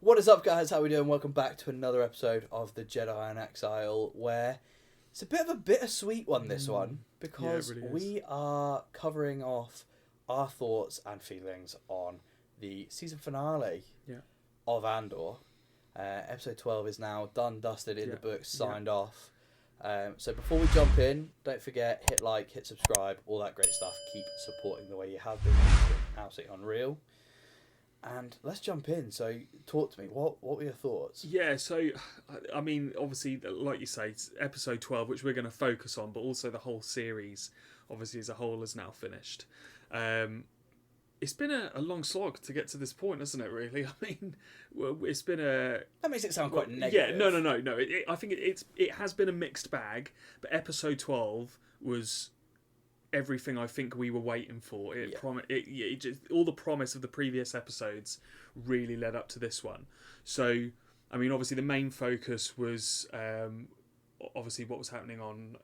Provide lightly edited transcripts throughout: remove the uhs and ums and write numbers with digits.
What is up, guys? How we doing? Welcome back to another episode of the Jedi In Exile, where it's a bit of a bittersweet one, this one, because really we are covering off our thoughts and feelings on the season finale of Andor. Episode 12 is now done, dusted, in the books, signed off. So before we jump in, don't forget, hit like, hit subscribe, all that great stuff. Keep supporting the way you have been. It's been absolutely unreal. And let's jump in. So talk to me. What were your thoughts? Yeah, so, I mean, obviously, like you say, it's episode 12, which we're going to focus on, but also the whole series, obviously, as a whole, is now finished. It's been a long slog to get to this point, hasn't it, really? I mean, it's been a... That makes it sound quite negative. Yeah, no. I think it has been a mixed bag, but episode 12 was everything I think we were waiting for. All the promise of the previous episodes really led up to this one. So, I mean, obviously the main focus was obviously what was happening on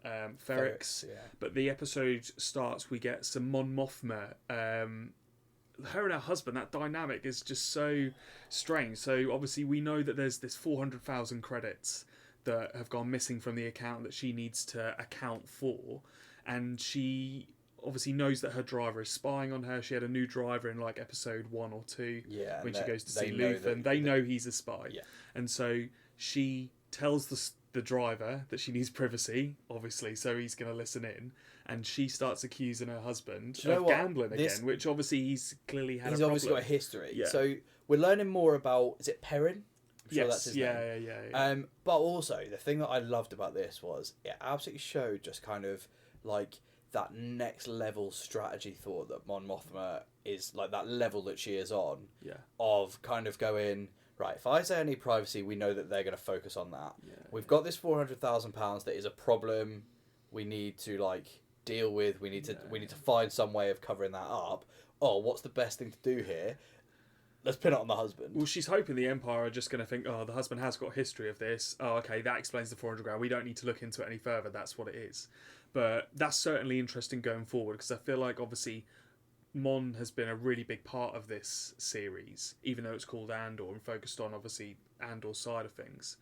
Ferrix. But the episode starts, we get some Mon Mothma. Her and her husband, that dynamic is just so strange. So obviously we know that there's this 400,000 credits that have gone missing from the account that she needs to account for. And she obviously knows that her driver is spying on her. She had a new driver in like episode 1 or 2 when she goes to see Luthen. They know he's a spy. Yeah. And so she tells the driver that she needs privacy, obviously, so he's going to listen in. And she starts accusing her husband of gambling again, which obviously he's clearly had a problem. He's obviously got a history. Yeah. So we're learning more about, is it Perrin? Yes, that's his name. Yeah. But also, the thing that I loved about this was it absolutely showed just kind of like that next level strategy thought that Mon Mothma is, like that level that she is on, of kind of going, right, if I say I need privacy, we know that they're going to focus on that. We've got this £400,000 that is a problem we need to like deal with. We need to find some way of covering that up. Oh, what's the best thing to do here? Let's pin it on the husband. Well, she's hoping the Empire are just going to think, oh, the husband has got a history of this. Oh, okay, that explains the 400 grand. We don't need to look into it any further. That's what it is. But that's certainly interesting going forward, because I feel like, obviously, Mon has been a really big part of this series, even though it's called Andor and focused on, obviously, Andor's side of things.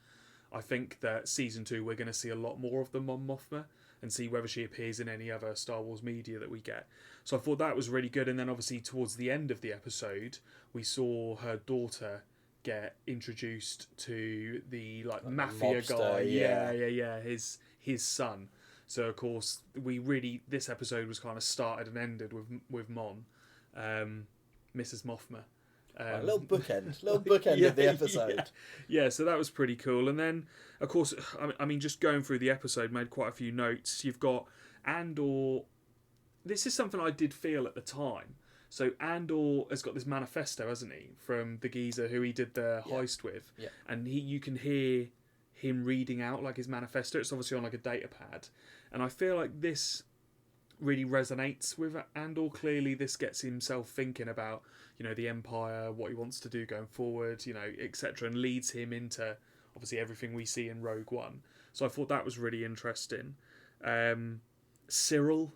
I think that Season 2, we're going to see a lot more of the Mon Mothma and see whether she appears in any other Star Wars media that we get. So I thought that was really good. And then, obviously, towards the end of the episode, we saw her daughter get introduced to the like mafia guy. Yeah. His son. So of course this episode was kind of started and ended with Mon, Mrs. Mothma. A little bookend of the episode. Yeah, so that was pretty cool. And then, of course, I mean, just going through the episode, made quite a few notes. You've got Andor. This is something I did feel at the time. So Andor has got this manifesto, hasn't he, from the geezer who he did the heist with. Yeah. And you can hear him reading out like his manifesto. It's obviously on like a data pad. And I feel like this really resonates with Andor. Clearly this gets himself thinking about, the Empire, what he wants to do going forward, etc., and leads him into obviously everything we see in Rogue One. So I thought that was really interesting. Syril.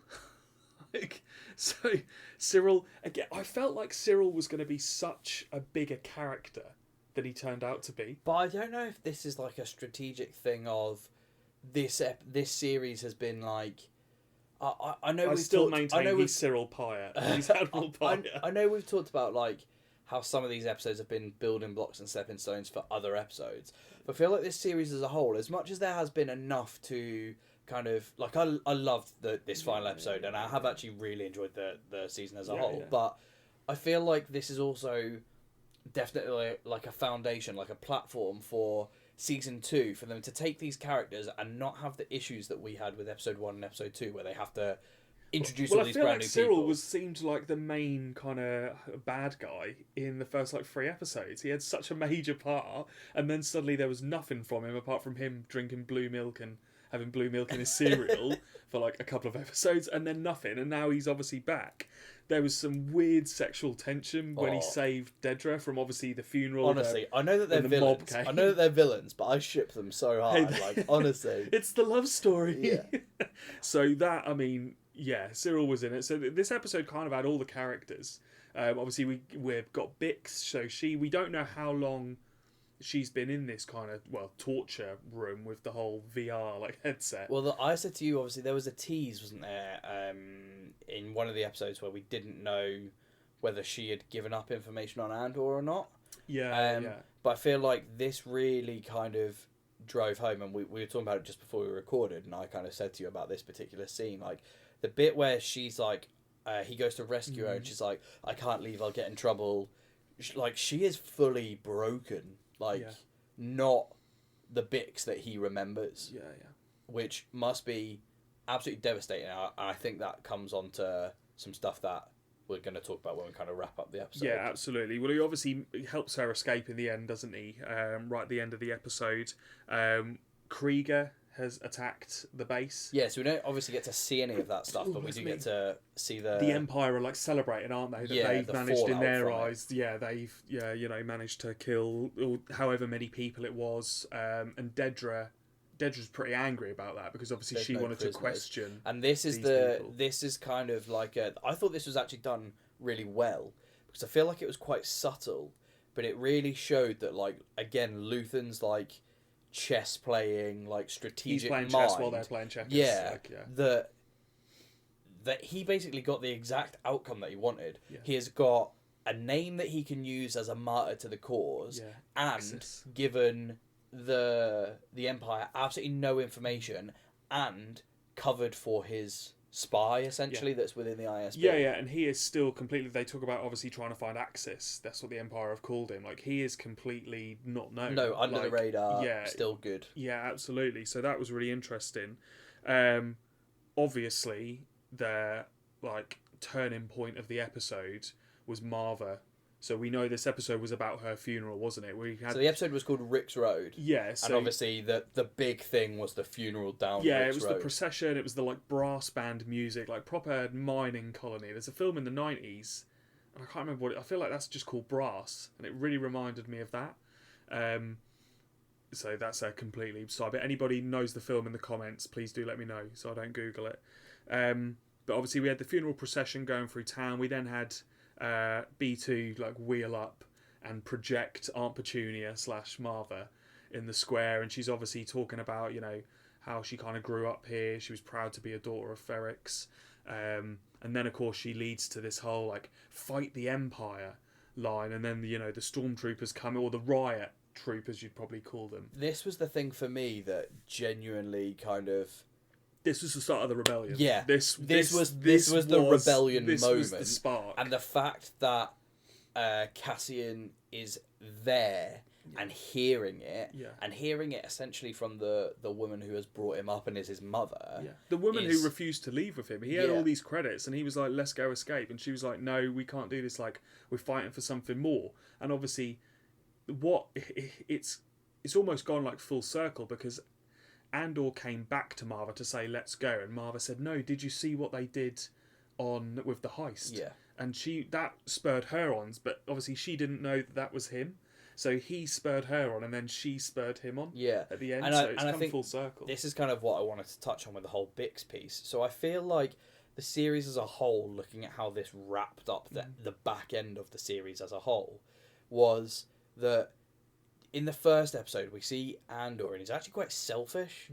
So Syril, again, I felt like Syril was going to be such a bigger character than he turned out to be. But I don't know if this is like a strategic thing of this series has been like... I know I still maintain he's Cyril Pyre. He's Admiral Pyre. I know we've talked about like how some of these episodes have been building blocks and stepping stones for other episodes. But I feel like this series as a whole, as much as there has been enough to kind of... Like, I loved this final episode, and I have actually really enjoyed the season as a whole. Yeah. But I feel like this is also definitely like a foundation, like a platform for Season 2, for them to take these characters and not have the issues that we had with Episode 1 and Episode 2, where they have to introduce all these brand new people. I feel like Syril seemed like the main kind of bad guy in the first 3 episodes. He had such a major part, and then suddenly there was nothing from him apart from him drinking blue milk and having blue milk in his cereal for a couple of episodes, and then nothing, and now he's obviously back. There was some weird sexual tension when he saved Dedra from obviously the funeral. Honestly, I know that they're villains. I know that they're villains, but I ship them so hard. Honestly, it's the love story. Yeah. So that, I mean, Syril was in it. So this episode kind of had all the characters. Obviously, we've got Bix. So we don't know how long she's been in this kind of torture room with the whole VR headset. Well, I said to you, obviously there was a tease, wasn't there, in one of the episodes where we didn't know whether she had given up information on Andor or not. Yeah. But I feel like this really kind of drove home, and we were talking about it just before we recorded, and I kind of said to you about this particular scene, like the bit where she's like, he goes to rescue her, and she's like, I can't leave, I'll get in trouble. Like, she is fully broken, not the Bix that he remembers. Yeah. Which must be absolutely devastating. I think that comes on to some stuff that we're going to talk about when we kind of wrap up the episode. Yeah, absolutely. Well, he obviously helps her escape in the end, doesn't he? Right at the end of the episode. Krieger has attacked the base. Yeah, so we don't obviously get to see any of that stuff, but we do get to see the Empire are celebrating, aren't they? That they've managed in their eyes. Yeah, they've managed to kill however many people it was. And Dedra's pretty angry about that because obviously she wanted to question. And this is kind of like I thought this was actually done really well because I feel like it was quite subtle, but it really showed that again Luthen's chess playing, strategic He's playing mind. Chess while they're playing checkers. Yeah. That he basically got the exact outcome that he wanted. Yeah. He has got a name that he can use as a martyr to the cause, and given the Empire absolutely no information, and covered for his spy essentially that's within the ISB. Yeah, and he is still completely. They talk about obviously trying to find Axis. That's what the Empire have called him. He is completely not known. No, under the radar. Yeah, still good. Yeah, absolutely. So that was really interesting. Obviously, the turning point of the episode was Marva. So we know this episode was about her funeral, wasn't it? So the episode was called Rix Road. Yeah. And obviously the big thing was the funeral down Rix Road. Yeah, it was the procession. It was the brass band music, proper mining colony. There's a film in the 90s, and I can't remember what I feel like that's just called Brass, and it really reminded me of that. So that's a completely side. But anybody knows the film in the comments, please do let me know so I don't Google it. But obviously we had the funeral procession going through town. We then had B2 wheel up and project Aunt Petunia / Marva in the square, and she's obviously talking about how she kind of grew up here. She was proud to be a daughter of Ferrix, and then of course she leads to this whole fight the Empire line, and then the stormtroopers come, or the riot troopers you'd probably call them. This was the thing for me that genuinely kind of. This was the start of the rebellion. Yeah, this was the rebellion moment. Was the spark. And the fact that Cassian is there and hearing it, and hearing it essentially from the woman who has brought him up and is his mother. Yeah. The woman who refused to leave with him. He had all these credits, and he was like, "Let's go escape," and she was like, "No, we can't do this. We're fighting for something more." And obviously, it's almost gone full circle because Andor came back to Marva to say, "Let's go," and Marva said, "No, did you see what they did with the heist?" Yeah. And that spurred her on, but obviously she didn't know that was him. So he spurred her on, and then she spurred him on. Yeah. At the end, and it's I come think full circle. This is kind of what I wanted to touch on with the whole Bix piece. So I feel like the series as a whole, looking at how this wrapped up the back end of the series as a whole, was that in the first episode we see Andor, and he's actually quite selfish.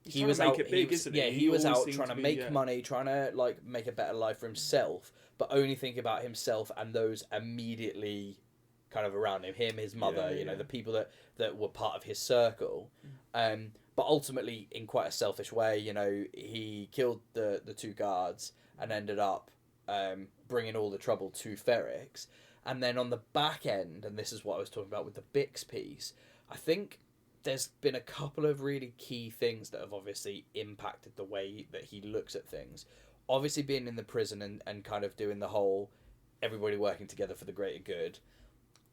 He was out trying to make money, trying to make a better life for himself, but only think about himself and those immediately kind of around him, his mother, the people that were part of his circle. But ultimately, in quite a selfish way, he killed the two guards and ended up bringing all the trouble to Ferrix. And then on the back end, and this is what I was talking about with the Bix piece, I think there's been a couple of really key things that have obviously impacted the way that he looks at things. Obviously being in the prison and kind of doing the whole everybody working together for the greater good.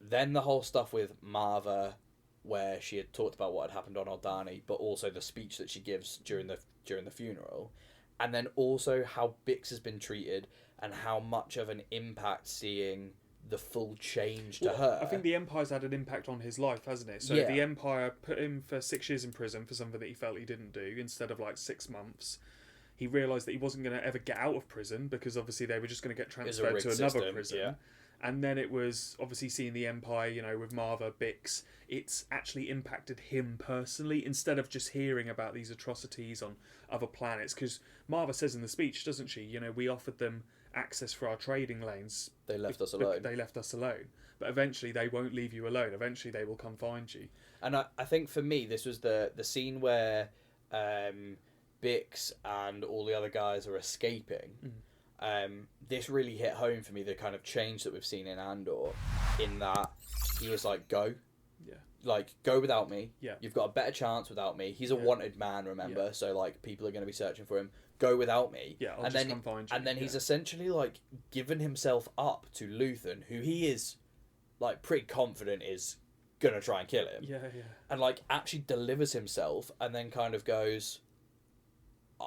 Then the whole stuff with Marva, where she had talked about what had happened on Aldhani, but also the speech that she gives during the funeral. And then also how Bix has been treated and how much of an impact seeing the full change to her. I think the Empire's had an impact on his life, hasn't it? So the Empire put him for 6 years in prison for something that he felt he didn't do, instead of 6 months. He realised that he wasn't going to ever get out of prison because obviously they were just going to get transferred to another prison. And then it was obviously seeing the Empire, you know, with Marva, Bix. It's actually impacted him personally instead of just hearing about these atrocities on other planets. Because Marva says in the speech, doesn't she? You know, we offered them access for our trading lanes. They left us alone. They left us alone. But eventually they won't leave you alone. Eventually they will come find you. And I think for me, this was the scene where Bix and all the other guys are escaping. This really hit home for me, the kind of change that we've seen in Andor, in that he was like, go. Yeah. Like, go without me. Yeah. You've got a better chance without me. He's a wanted man, remember? Yeah. So, like, people are going to be searching for him. Go without me. Yeah, I'll just come find you. And then he's essentially, like, given himself up to Luthen, who he is, like, pretty confident is going to try and kill him. Yeah. And, like, actually delivers himself and then kind of goes,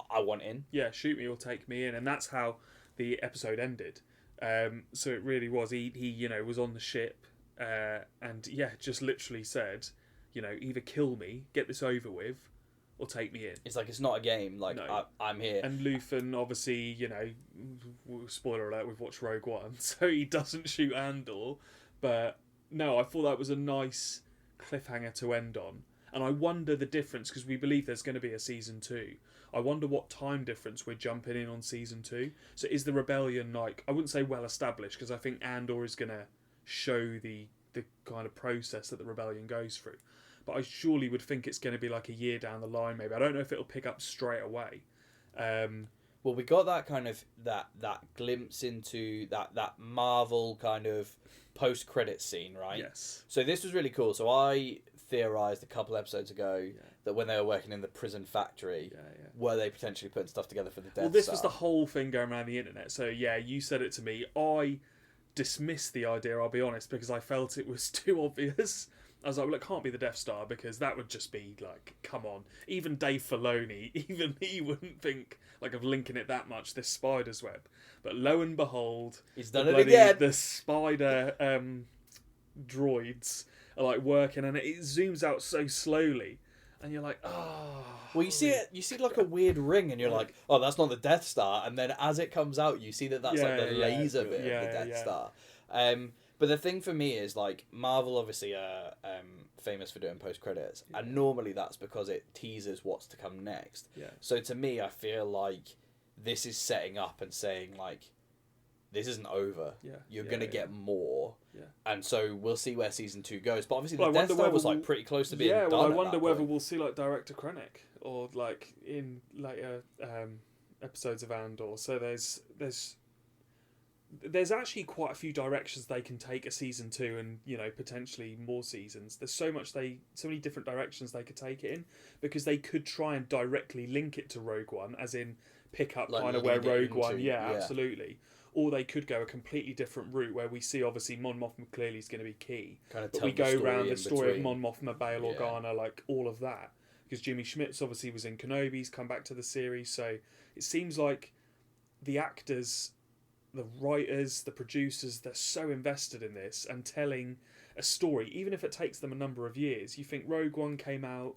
I want in. Yeah, shoot me or take me in. And that's how the episode ended. So it really was. He you know, was on the ship and, yeah, just literally said, you know, either kill me, get this over with, or take me in. It's like, it's not a game. Like, no. I'm here. And Luthen, obviously, you know, spoiler alert, we've watched Rogue One, so he doesn't shoot Andor. But, no, I thought that was a nice cliffhanger to end on. And I wonder the difference, because we believe there's going to be a season 2. I wonder what time difference we're jumping in on season 2. So is the rebellion, like, I wouldn't say well established, because I think Andor is going to show the kind of process that the rebellion goes through. But I surely would think it's going to be like a year down the line, maybe. I don't know if it'll pick up straight away. Well, we got that kind of that glimpse into that Marvel kind of post-credit scene, right? Yes. So this was really cool. So I theorized a couple episodes ago that when they were working in the prison factory, were they potentially putting stuff together for the Death Star? Well, this was the whole thing going around the internet. So yeah, you said it to me. I dismissed the idea, I'll be honest, because I felt it was too obvious. I was like, well, it can't be the Death Star, because that would just be like, come on. Even Dave Filoni, even he wouldn't think like of linking it that much, this spider's web. But lo and behold, he's done it again. The spider droids are like working, and it zooms out so slowly, and you're like, oh. Well, you see like a weird ring, and you're like, oh, that's not the Death Star. And then as it comes out, you see that's like the laser bit of the Death Star. But the thing for me is, like, Marvel obviously are famous for doing post-credits, and normally that's because it teases what's to come next. Yeah. So to me, I feel like this is setting up and saying, like, this isn't over. Yeah. You're going to get more. Yeah. And so we'll see where season 2 goes. But obviously the Death Star was, like, pretty close to being done. I wonder whether we'll see, like, Director Krennic, or, like, in later episodes of Andor. So there's actually quite a few directions they can take a season 2, and, you know, potentially more seasons. There's so many different directions they could take it in, because they could try and directly link it to Rogue One, as in pick up like kind of where Rogue One, absolutely. Or they could go a completely different route, where we see obviously Mon Mothma clearly is going to be key, but we go around the story of Mon Mothma, Bail Organa, like all of that, because Jimmy Schmitz obviously was in Kenobi, he's come back to the series, so it seems like the actors, the writers, the producers, they're so invested in this and telling a story, even if it takes them a number of years. You think Rogue One came out,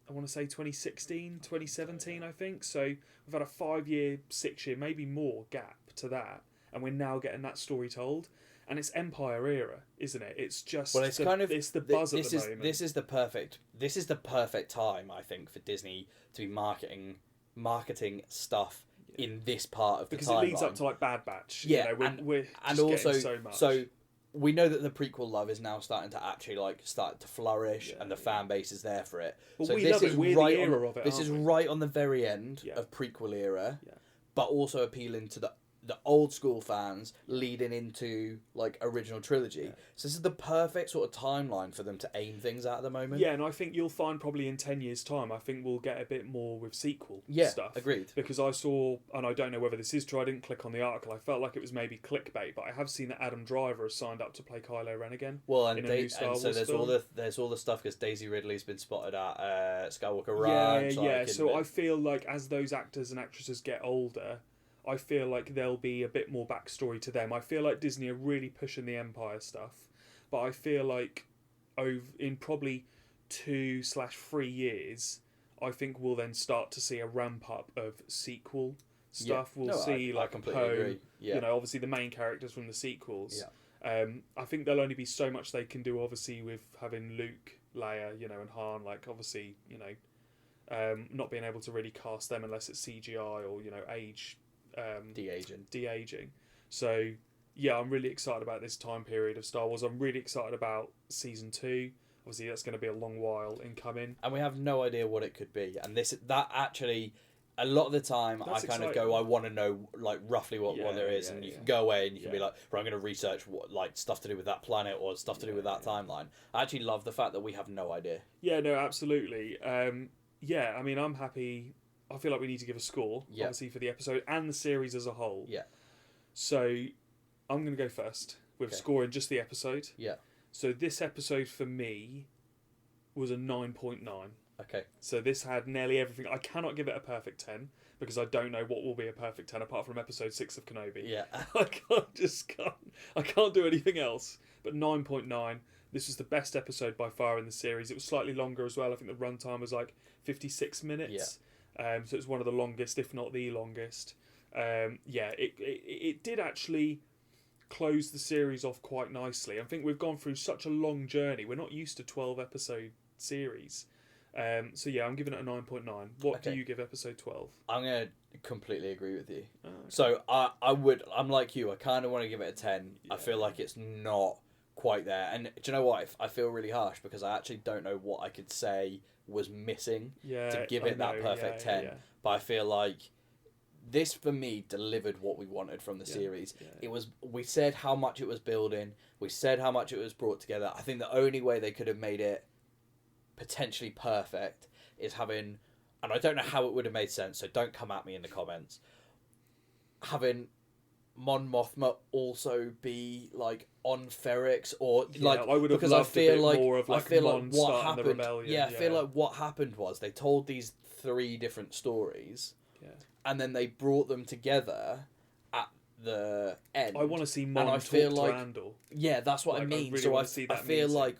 I want to say 2016, 2017, I think. So we've had a 5-year, 6-year, maybe more gap to that, and we're now getting that story told. And it's Empire era, isn't it? It's just it's the buzz at the moment. This is the perfect time, I think, for Disney to be marketing stuff in this part of the timeline. Because it leads up to like Bad Batch. Yeah, you know, we're and just also so much. So we know that the prequel love is now starting to actually start to flourish, and the fan base is there for it. Well, so we this love is it. We're right the era of it. This is right on the very end of prequel era, but also appealing to the old school fans leading into like original trilogy. So this is the perfect sort of timeline for them to aim things at the moment. Yeah, and I think you'll find probably in 10 years' time, I think we'll get a bit more with sequel stuff. Agreed. Because I saw, and I don't know whether this is true, I didn't click on the article, I felt like it was maybe clickbait, but I have seen that Adam Driver has signed up to play Kylo Ren again. Well, and so there's all the stuff, because Daisy Ridley's been spotted at Skywalker Ranch. So I feel like as those actors and actresses get older, I feel like there'll be a bit more backstory to them. I feel like Disney are really pushing the Empire stuff, but I feel like in probably 2/3 years, I think we'll then start to see a ramp up of sequel stuff. We'll see like Poe, you know, obviously the main characters from the sequels. I think there'll only be so much they can do, obviously, with having Luke, Leia, you know, and Han, like, obviously, you know, not being able to really cast them unless it's CGI or, you know, age... de-aging. So, yeah, I'm really excited about this time period of Star Wars. I'm really excited about Season 2. Obviously, that's going to be a long while in coming. And we have no idea what it could be. And that actually... A lot of the time, That's I kind exciting. of go, I want to know like roughly what there is, and you can go away and you can be like, right, I'm going to research like stuff to do with that planet or stuff to do with that timeline. I actually love the fact that we have no idea. Yeah, no, absolutely. Yeah, I mean, I'm happy. I feel like we need to give a score, obviously, for the episode and the series as a whole. Yeah. So, I'm going to go first with scoring just the episode. Yeah. So, this episode for me was a 9.9. Okay. So this had nearly everything. I cannot give it a perfect 10 because I don't know what will be a perfect 10 apart from episode 6 of Kenobi. Yeah. I can't do anything else. But 9.9. This was the best episode by far in the series. It was slightly longer as well. I think the runtime was like 56 minutes. Yeah. So it was one of the longest, if not the longest. It did actually close the series off quite nicely. I think we've gone through such a long journey. We're not used to 12 episode series. So yeah, I'm giving it a 9.9. What do you give episode 12? I'm going to completely agree with you. Oh, okay. So I'm like you, I kind of want to give it a 10. Yeah. I feel like it's not quite there. And do you know what? I feel really harsh because I actually don't know what I could say was missing to give it that perfect 10. Yeah. But I feel like this, for me, delivered what we wanted from the series. Yeah. We said how much it was building. We said how much it was brought together. I think the only way they could have made it potentially perfect is having, and I don't know how it would have made sense, so don't come at me in the comments, having Mon Mothma also be like on Ferrix, or like, I would have because loved I feel a bit like more of, like, I feel Mon like what starting happened. the rebellion. I feel like what happened was they told these 3 different stories, and then they brought them together at the end. I want to see Mon talk to Andor. Yeah, that's what I mean. Really so I feel like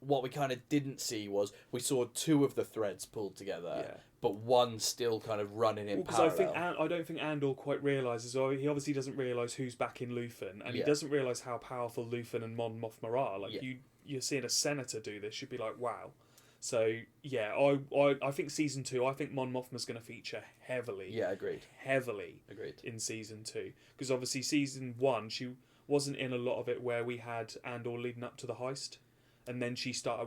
what we kind of didn't see was we saw 2 of the threads pulled together, but one still kind of running in parallel. I don't think Andor quite realises, or he obviously doesn't realise who's backing Luthen, and he doesn't realise how powerful Luthen and Mon Mothma are. Like you're seeing a senator do this, you'd be like, wow. So yeah, I think season 2, I think Mon Mothma's going to feature heavily. Yeah, agreed. Heavily in season 2, because obviously season 1 she wasn't in a lot of it where we had Andor leading up to the heist. And then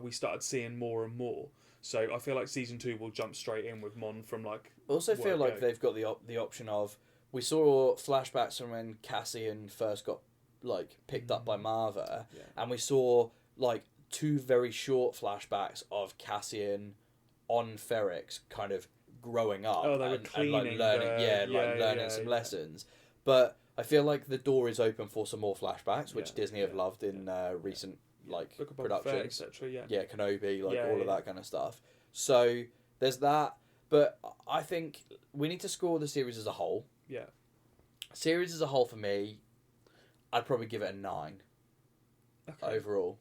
we started seeing more and more. So I feel like season 2 will jump straight in with Mon from like. I also feel like they've got the option of, we saw flashbacks from when Cassian first got like picked up by Marva, and we saw like 2 very short flashbacks of Cassian on Ferrix kind of growing up and like learning some lessons. But I feel like the door is open for some more flashbacks, which Disney have loved in recent like productions, etc. Kenobi, like all of that kind of stuff. So there's that, but I think we need to score the series as a whole. Yeah. Series as a whole for me, I'd probably give it a 9. Overall.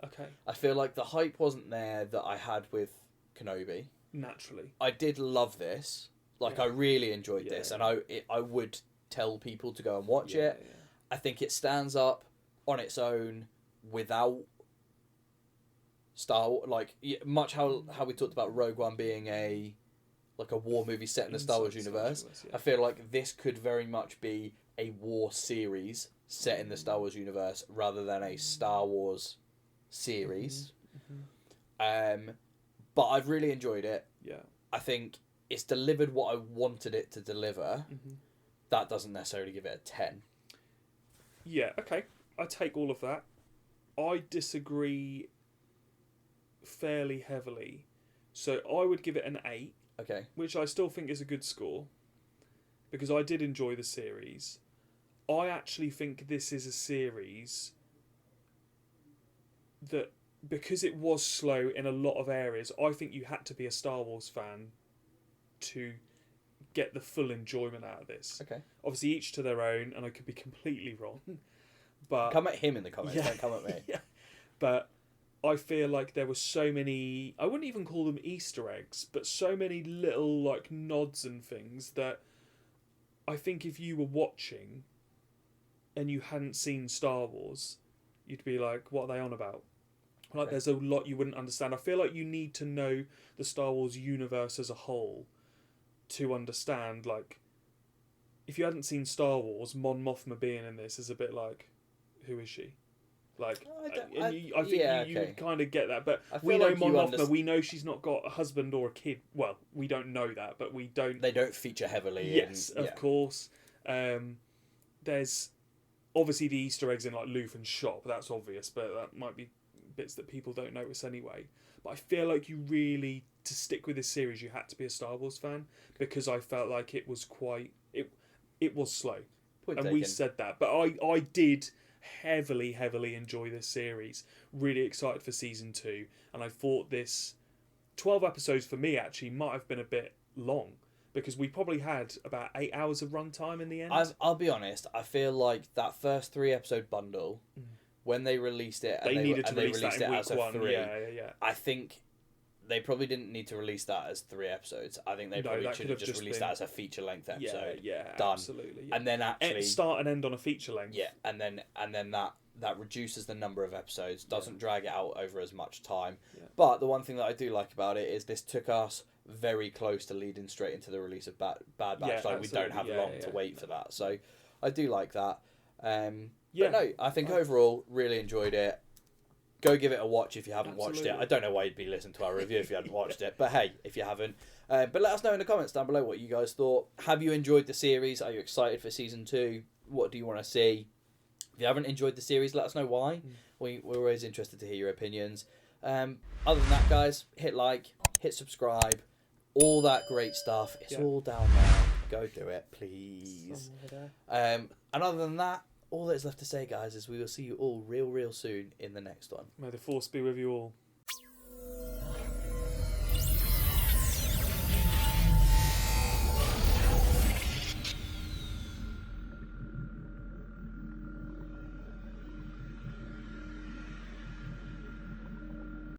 Okay. I feel like the hype wasn't there that I had with Kenobi. Naturally. I did love this. Like I really enjoyed this, and I would tell people to go and watch it. Yeah. I think it stands up on its own without much how we talked about Rogue One being a war movie set in the Star Wars universe. I feel like this could very much be a war series set in the Star Wars universe rather than a Star Wars series. But I've really enjoyed it. Yeah. I think it's delivered what I wanted it to deliver. That doesn't necessarily give it a 10. Yeah, okay. I take all of that. I disagree fairly heavily. So I would give it an 8. Okay. Which I still think is a good score. Because I did enjoy the series. I actually think this is a series that, because it was slow in a lot of areas, I think you had to be a Star Wars fan to get the full enjoyment out of this. Okay. Obviously, each to their own, and I could be completely wrong. But come at him in the comments, don't come at me. Yeah. But I feel like there were so many, I wouldn't even call them Easter eggs, but so many little like nods and things that I think if you were watching, and you hadn't seen Star Wars, you'd be like, what are they on about? Like, there's a lot you wouldn't understand. I feel like you need to know the Star Wars universe as a whole to understand, like, if you hadn't seen Star Wars, Mon Mothma being in this is a bit like, who is she? Like, I think you kind of get that, but we know like Mon Mothma. We know she's not got a husband or a kid. Well, we don't know that, but we don't. They don't feature heavily. Yes, of course. There's obviously the Easter eggs in like Luthen's shop. That's obvious, but that might be bits that people don't notice anyway. But I feel like you really, to stick with this series, you had to be a Star Wars fan, because I felt like it was quite it was slow. Point and taken. We said that, but I did heavily enjoy this series. Really excited for season 2, and I thought this 12 episodes for me actually might have been a bit long, because we probably had about 8 hours of runtime in the end. I'll be honest, I feel like that first 3 episode bundle, when they released it, they needed to release that in week 1. 3, I think they probably didn't need to release that as 3 episodes. I think they probably should have just released that as a feature length episode. Done. Absolutely. And then actually start and end on a feature length. Yeah, and then that reduces the number of episodes, doesn't drag it out over as much time. Yeah. But the one thing that I do like about it is this took us very close to leading straight into the release of Bad Batch. Like, we don't have long to wait for that. So I do like that. But no, I think overall really enjoyed it. Go give it a watch if you haven't watched it. I don't know why you'd be listening to our review if you hadn't watched it, but hey, if you haven't. But let us know in the comments down below what you guys thought. Have you enjoyed the series? Are you excited for season 2? What do you want to see? If you haven't enjoyed the series, let us know why. We're always interested to hear your opinions. Other than that, guys, hit like, hit subscribe, all that great stuff. It's all down there. Go do it, please. And other than that, all that's left to say, guys, is we will see you all real soon in the next one. May the Force be with you all.